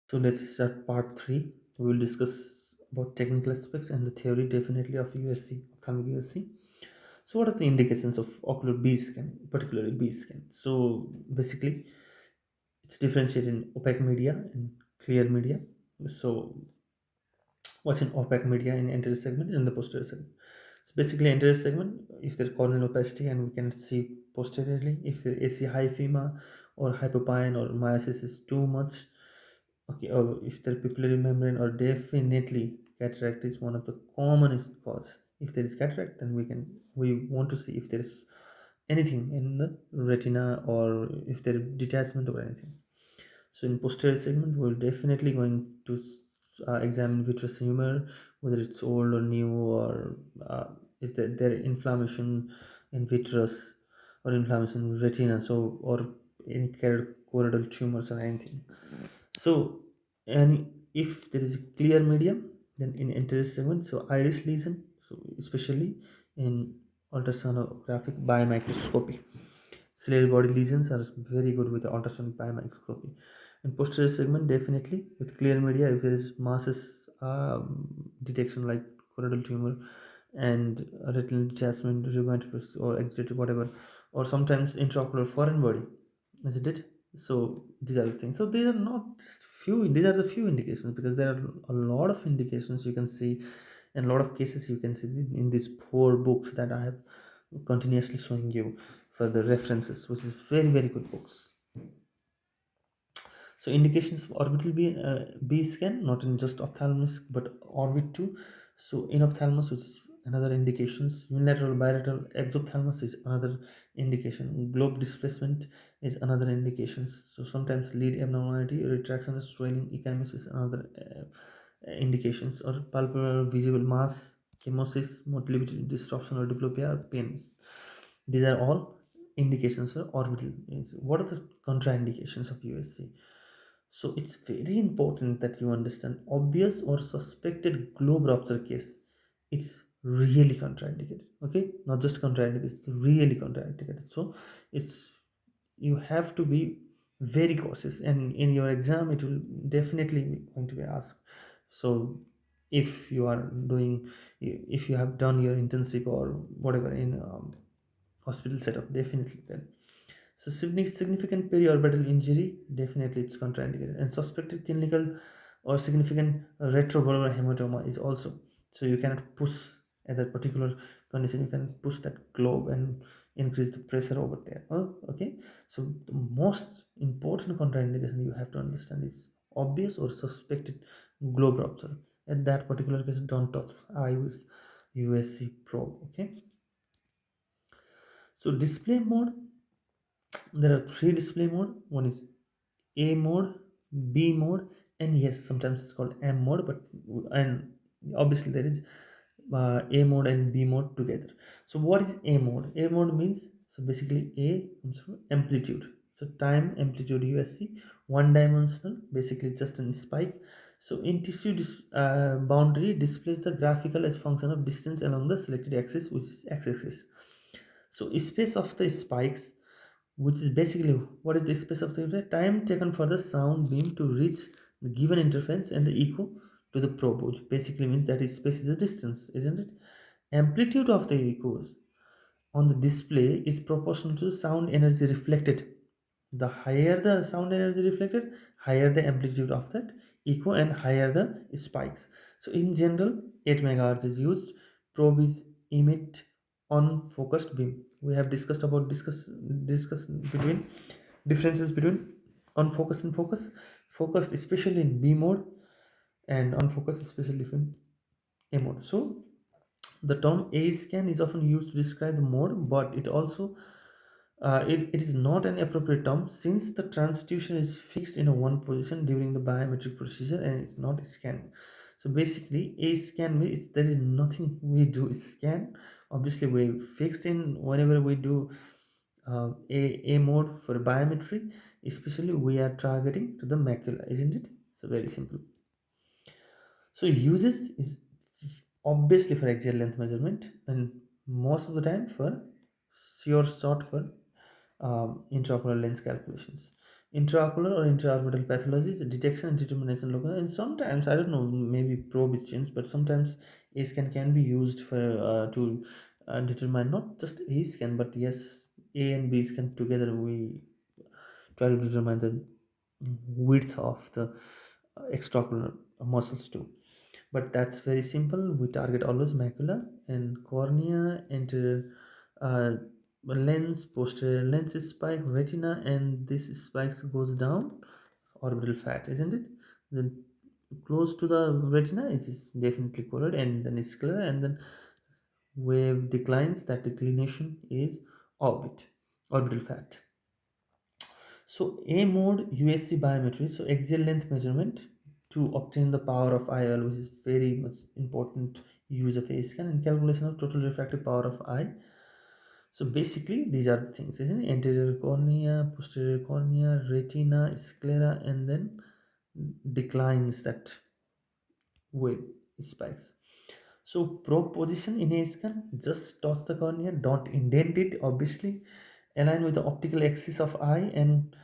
So let's start part three. We will discuss about technical aspects and the theory definitely of USC, ophthalmic USC. So what are the indications of ocular B scan, particularly B scan? So basically, it's differentiated in opaque media and clear media. So what's in opaque media in anterior segment and the posterior segment? So basically, anterior segment, if there's corneal opacity and we can see posteriorly, if there is a hyphema or hypopine or myosis is too much, okay, or if the pupillary membrane, or definitely cataract is one of the commonest cause. If there is cataract, then we want to see if there is anything in the retina or if there is detachment or anything. So in posterior segment, we're definitely going to examine vitreous humor, whether it's old or new, or is there inflammation in vitreous or inflammation in retina, so or any choroidal tumors or anything. So, and if there is a clear medium, then in anterior segment, so iris lesion, so especially in ultrasonographic biomicroscopy. Ciliary body lesions are very good with the ultrasonic biomicroscopy. In posterior segment, definitely with clear media, if there is masses detection like choroidal tumor and retinal detachment, rheumatoid or exudative, whatever, or sometimes intraocular foreign body, isn't it? So these are the things. So these are not just few. These are the few indications because there are a lot of indications you can see, and a lot of cases you can see in these four books that I have continuously showing you for the references, which is very good books. So indications of orbital B scan, not in just ophthalmos but orbit too. So in ophthalmos, which is another indications, unilateral bilateral exophthalmos is another indication. Globe displacement is another indications. So sometimes lead abnormality, retraction, swelling, ecchymus is another indications, or palpebral visible mass, chemosis, motility disruption, or diplopia, or pains. These are all indications for orbital. What are the contraindications of USC? So it's very important that you understand obvious or suspected globe rupture case. It's really contraindicated. Okay, not just contraindicated. It's really contraindicated. So it's you have to be very cautious, and in your exam, it will definitely be going to be asked. So if you are doing, if you have done your internship or whatever in hospital setup, definitely then. So significant periorbital injury, definitely it's contraindicated, and suspected clinical or significant retrobulbar hematoma is also. So you cannot push at that particular condition. You can push that globe and increase the pressure over there. Oh, okay. So the most important contraindication you have to understand is obvious or suspected globe rupture. At that particular case, don't touch eye with USC probe. Okay. So display mode, there are three display mode. One is A mode, B mode, and yes, sometimes it's called M mode, but and obviously there is A mode and B mode together. So what is A mode? A mode means, so basically A comes from amplitude. So time amplitude USC, one dimensional, basically just a spike. So in tissue boundary displays the graphical as function of distance along the selected axis, which is x-axis. So space of the spikes, which is basically what is the space of the time taken for the sound beam to reach the given interference and the echo to the probe, which basically means that its space is a distance, isn't it? Amplitude of the echoes on the display is proportional to the sound energy reflected. The higher the sound energy reflected, higher the amplitude of that echo and higher the spikes. So in general, 8 megahertz is used. Probe is emit unfocused beam. We have discuss between differences between unfocused and focused especially in B mode, and unfocused especially in A mode. So the term A scan is often used to describe the mode, but it is not an appropriate term since the transducer is fixed in a one position during the biometric procedure and it's not scanning. So basically, A scan means there is nothing we do is scan. Obviously, we fixed in whenever we do A mode for biometry, especially we are targeting to the macula, isn't it? So very simple. So uses is obviously for axial length measurement, and most of the time for sure shot for intraocular lens calculations. intraocular or intraorbital pathologies, detection and determination local. And sometimes, I don't know, maybe probe is changed, but sometimes A scan can be used for to determine not just A scan, but yes, A and B scan together. We try to determine the width of the extraocular muscles too. But that's very simple. We target always macula and cornea, anterior lens, posterior lens spike, retina, and this spikes goes down orbital fat, isn't it? Then close to the retina is definitely colored, and then sclera, and then wave declines. That declination is orbital fat. So A mode USC biometry, so axial length measurement to obtain the power of IOL, which is very much important use of A scan, and calculation of total refractive power of eye. So basically these are the things, isn't it? Anterior cornea, posterior cornea, retina, sclera, and then declines that wave spikes. So probe position in a scan, just touch the cornea, don't indent it, obviously. Align with the optical axis of eye and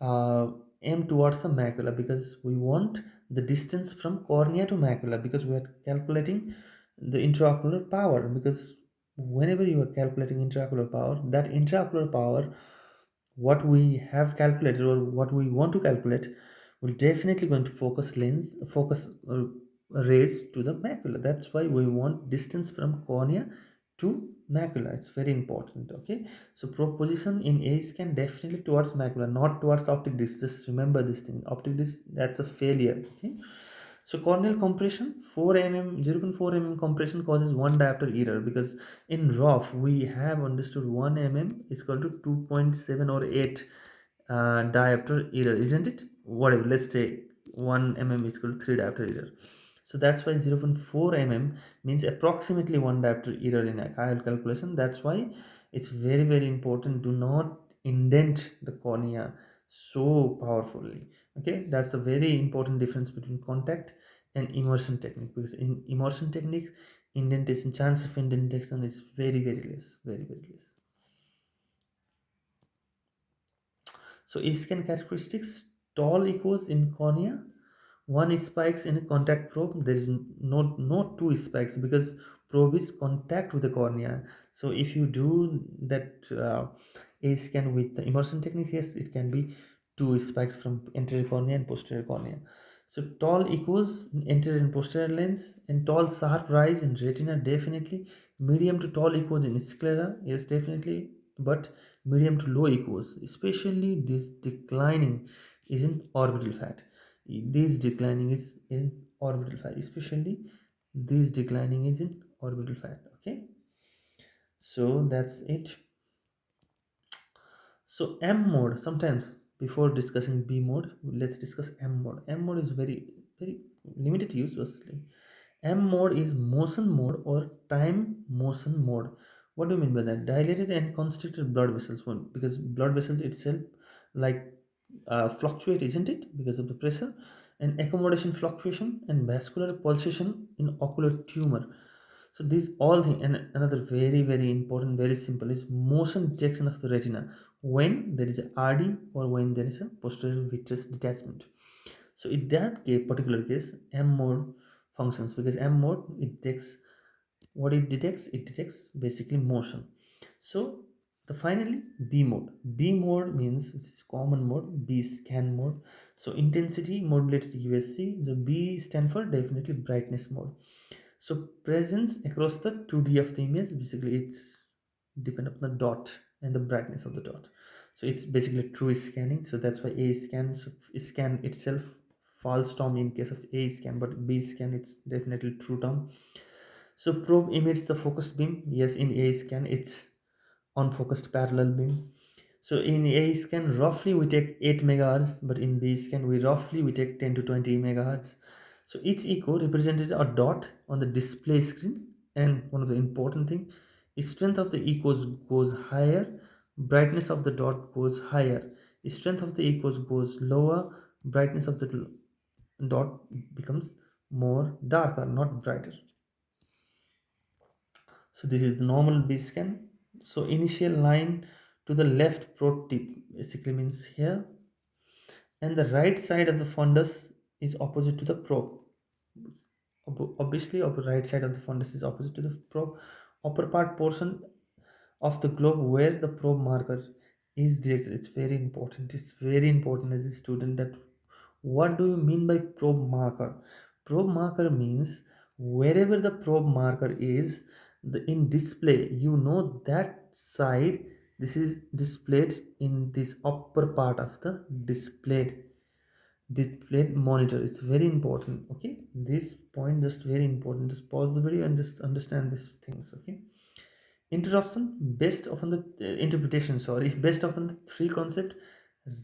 uh, aim towards the macula, because we want the distance from cornea to macula, because we are calculating the intraocular power. Because whenever you are calculating intraocular power, that intraocular power, what we have calculated or what we want to calculate, will definitely going to focus rays to the macula. That's why we want distance from cornea to macula. It's very important. Okay, so probe position in A scan definitely towards macula, not towards the optic disc. Just remember this thing, optic disc, that's a failure. Okay, so corneal compression, 0.4 mm compression causes 1 diopter error, because in ROF we have understood 1 mm is equal to 2.7 or 8 diopter error, isn't it? Whatever, let's say 1 mm is equal to 3 diopter error. So that's why 0.4 mm means approximately 1 diopter error in a IOL calculation. That's why it's very, very important. Do not indent the cornea so powerfully. Okay, that's a very important difference between contact and immersion technique, because in immersion techniques, indentation, chance of indentation is very, very less, very, very less. So scan characteristics, tall echoes in cornea, one spikes in a contact probe. There is no two spikes, because probe is contact with the cornea. So if you do that A scan with the immersion technique, yes, it can be two spikes from anterior cornea and posterior cornea. So tall echoes in anterior and posterior lens, and tall sharp rise in retina, definitely. Medium to tall echoes in sclera, yes, definitely. But medium to low echoes, especially this declining, is in orbital fat. This declining is in orbital fat, especially this declining is in orbital fat. Okay, so that's it. So M mode, sometimes before discussing B mode, let's discuss M mode. M mode is very, very limited use firstly. M mode is motion mode or time motion mode. What do you mean by that? Dilated and constricted blood vessels. One, because blood vessels itself like fluctuate, isn't it? Because of the pressure and accommodation fluctuation and vascular pulsation in ocular tumor. So these all things, and another very, very important, very simple, is motion detection of the retina when there is a RD or when there is a posterior vitreous detachment. So in that case, particular case, M mode functions, because M mode, it detects what it detects. It detects basically motion. So the finally B mode. B mode means, which is common mode, B scan mode. So intensity modulated USC. The B stand for definitely brightness mode. So presence across the 2D of the image, basically it's depend upon the dot and the brightness of the dot. So it's basically true scanning. So that's why A scan itself false term in case of A scan, but B scan it's definitely true term. So probe emits the focused beam. Yes, in A scan it's unfocused parallel beam. So in A scan roughly we take 8 megahertz, but in B scan we take 10 to 20 megahertz. So each echo represented a dot on the display screen, and one of the important thing is strength of the echoes goes higher, brightness of the dot goes higher. Strength of the echoes goes lower, brightness of the dot becomes more darker, not brighter. So this is the normal B scan. So initial line to the left probe tip basically means here. and the right side of the fundus is opposite to the probe. Obviously, upper right side of the fundus is opposite to the probe. Upper part portion of the globe where the probe marker is directed. It's very important. It's very important as a student that what do you mean by probe marker? Probe marker means wherever the probe marker is, in display, you know that side. This is displayed in this upper part of the displayed monitor. It's very important. Okay, this point just very important. Just pause the video and just understand these things. Okay, interruption based upon the interpretation, sorry, based upon the three concept: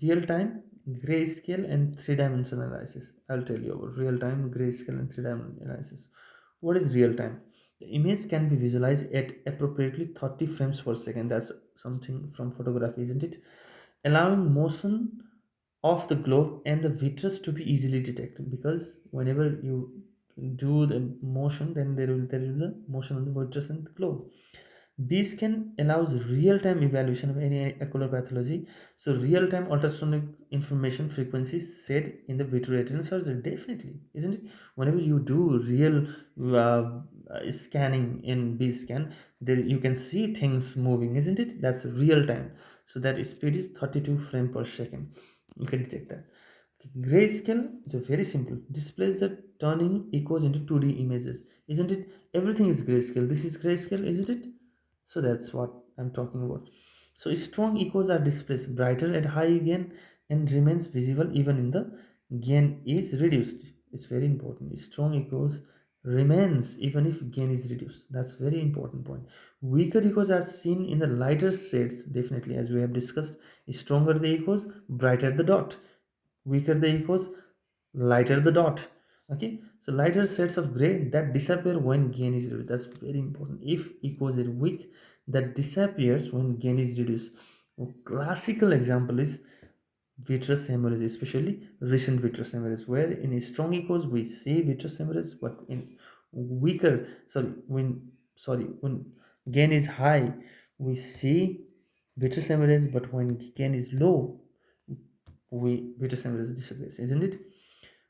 real time, grayscale, and three-dimensional analysis. I'll tell you about real time, grayscale, and three-dimensional analysis. What is real time? The image can be visualized at appropriately 30 frames per second. That's something from photography, isn't it? Allowing motion of the globe and the vitreous to be easily detected, because whenever you do the motion, then there will be the motion of the vitreous and the globe. B-scan allows real-time evaluation of any ocular pathology. So real-time ultrasonic information frequencies set in the vitreoretinal surgery. Definitely, isn't it? Whenever you do real scanning in B-scan, there you can see things moving, isn't it? That's real-time. So that speed is 32 frame per second. You can detect that. Grayscale is very simple. Displays the turning echoes into 2D images. Isn't it? Everything is grayscale. This is grayscale, isn't it? So that's what I'm talking about. So strong echoes are displaced brighter at high gain and remains visible even in the gain is reduced. It's very important. Strong echoes remains even if gain is reduced. That's very important point. Weaker echoes are seen in the lighter shades, definitely, as we have discussed. Stronger the echoes, brighter the dot. Weaker the echoes, lighter the dot. Okay, so lighter shades of gray that disappear when gain is reduced. That's very important. If echoes are weak, that disappears when gain is reduced. A classical example is vitreous hemorrhage, especially recent vitreous hemorrhage, where in strong echoes we see vitreous hemorrhage, but in weaker, when gain is high, we see vitreous hemorrhage, but when gain is low, we vitreous hemorrhage disappears, isn't it?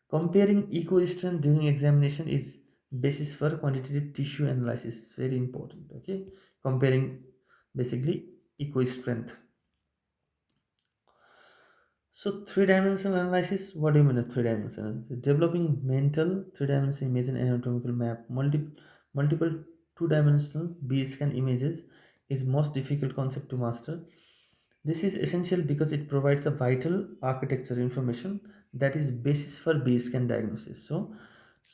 Comparing echo strength during examination is basis for quantitative tissue analysis. Very important. Okay, comparing basically echo strength. So three-dimensional analysis. What do you mean by three-dimensional analysis? Developing mental three-dimensional image and anatomical map. Multiple two-dimensional B-scan images is most difficult concept to master. This is essential because it provides a vital architecture information that is basis for B-scan diagnosis. So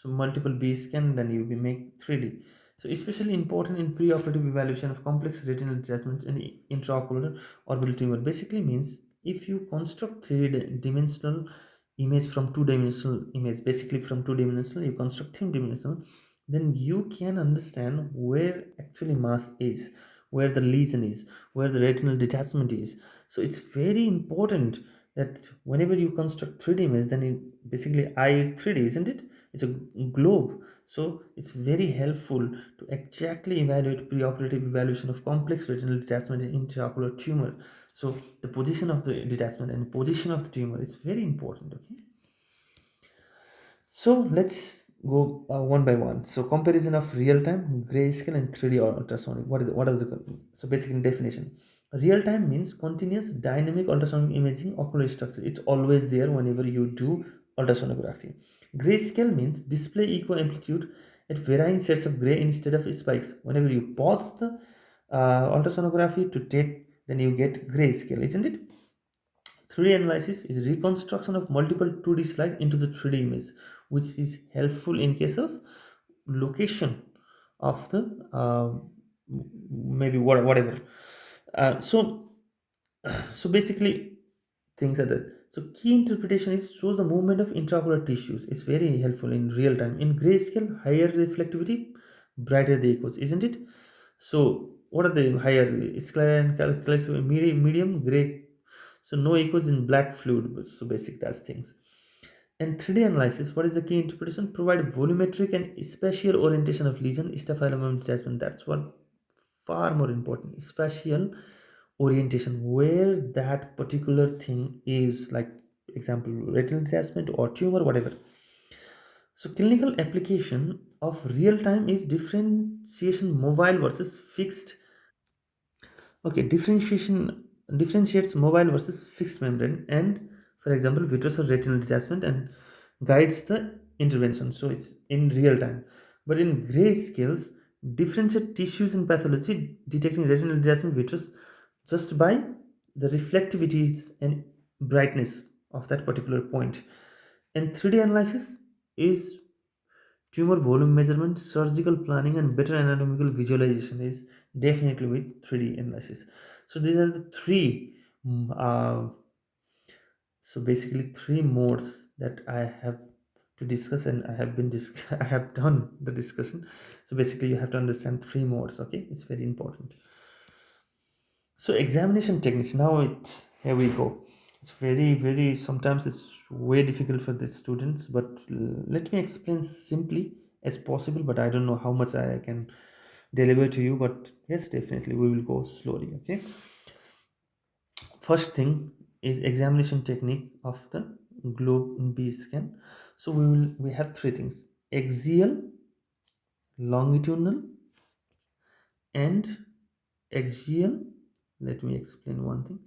multiple B-scan, then you will make 3D. So especially important in preoperative evaluation of complex retinal detachments and intraocular orbital tumor. Basically means if you construct three-dimensional image from two-dimensional image, basically from two-dimensional, you construct three-dimensional, then you can understand where actually mass is, where the lesion is, where the retinal detachment is. So it's very important that whenever you construct 3D image, then basically eye is 3D, isn't it? It's a globe. So it's very helpful to exactly evaluate preoperative evaluation of complex retinal detachment and intraocular tumor. So the position of the detachment and position of the tumor is very important. Okay. So let's go one by one. So comparison of real time, grayscale, and 3D ultrasonic. What are the so basically definition? Real time means continuous dynamic ultrasonic imaging ocular structure. It's always there whenever you do ultrasonography. Grayscale means display equal amplitude at varying shades of gray instead of spikes. Whenever you pause the ultrasonography to take, then you get grayscale, isn't it? 3D analysis is reconstruction of multiple 2D slides into the 3D image, which is helpful in case of location of the maybe whatever. So so basically things are that. So key interpretation is shows the movement of intraocular tissues. It's very helpful in real time. In grayscale, higher reflectivity, brighter the echoes, isn't it? So what are the higher? Sclera and medium gray. So no echoes in black fluid. So basic that's things. And 3D analysis, what is the key interpretation? Provide volumetric and spatial orientation of lesion, staphylum detachment. That's what far more important. Spatial orientation, where that particular thing is, like example retinal detachment or tumor, whatever. So clinical application of real time is differentiation mobile versus fixed. Okay, differentiation differentiates mobile versus fixed membrane, and for example, vitreous or retinal detachment, and guides the intervention. So it's in real time. But in gray scales, differentiate tissues in pathology, detecting retinal detachment vitreous just by the reflectivities and brightness of that particular point. And 3D analysis is tumor volume measurement, surgical planning, and better anatomical visualization is definitely with 3D analysis. So these are the three, so basically three modes that I have to discuss, and I have been I have done the discussion. So basically, you have to understand three modes. Okay, it's very important. So examination techniques. Now it's here we go. It's very sometimes it's way difficult for the students, but let me explain simply as possible. But I don't know how much I can deliver to you. But yes, definitely we will go slowly. Okay. First thing is examination technique of the globe B scan. So we have three things: axial, longitudinal, and axial. Let me explain one thing.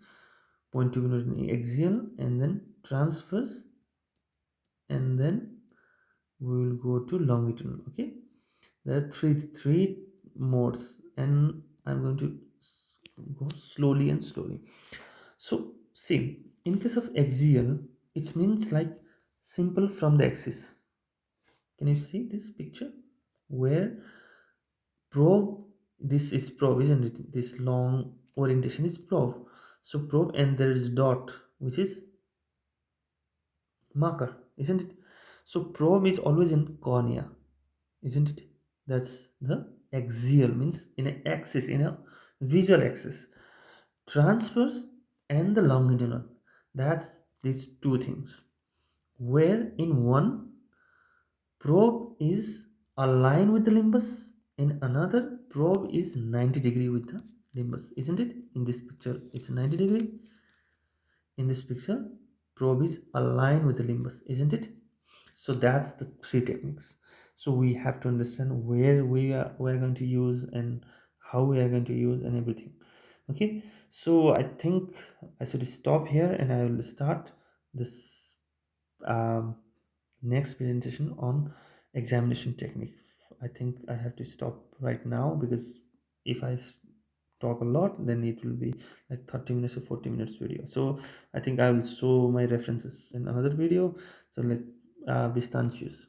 Point to be noted in axial, and then transverse, and then we will go to longitudinal. Okay, there are three modes, and I'm going to go slowly and slowly. So see, in case of axial, it means like simple from the axis. Can you see this picture where probe, this is probe, isn't it? This long orientation is probe. So probe, and there is dot, which is marker, isn't it? So probe is always in cornea, isn't it? That's the axial, means in an axis, in a visual axis. Transverse and the longitudinal. That's these two things. Where in one probe is aligned with the limbus, in another probe is 90-degree with the limbus, isn't it? In this picture, it's 90-degree. In this picture, probe is aligned with the limbus, isn't it? So that's the three techniques. So we have to understand where we are going to use, and how we are going to use, and everything. Okay, so I think I should stop here, and I will start this um, next presentation on examination technique. I think I have to stop right now, because if talk a lot, then it will be like 30 minutes or 40 minutes video. So I think I will show my references in another video. So let be stand choose.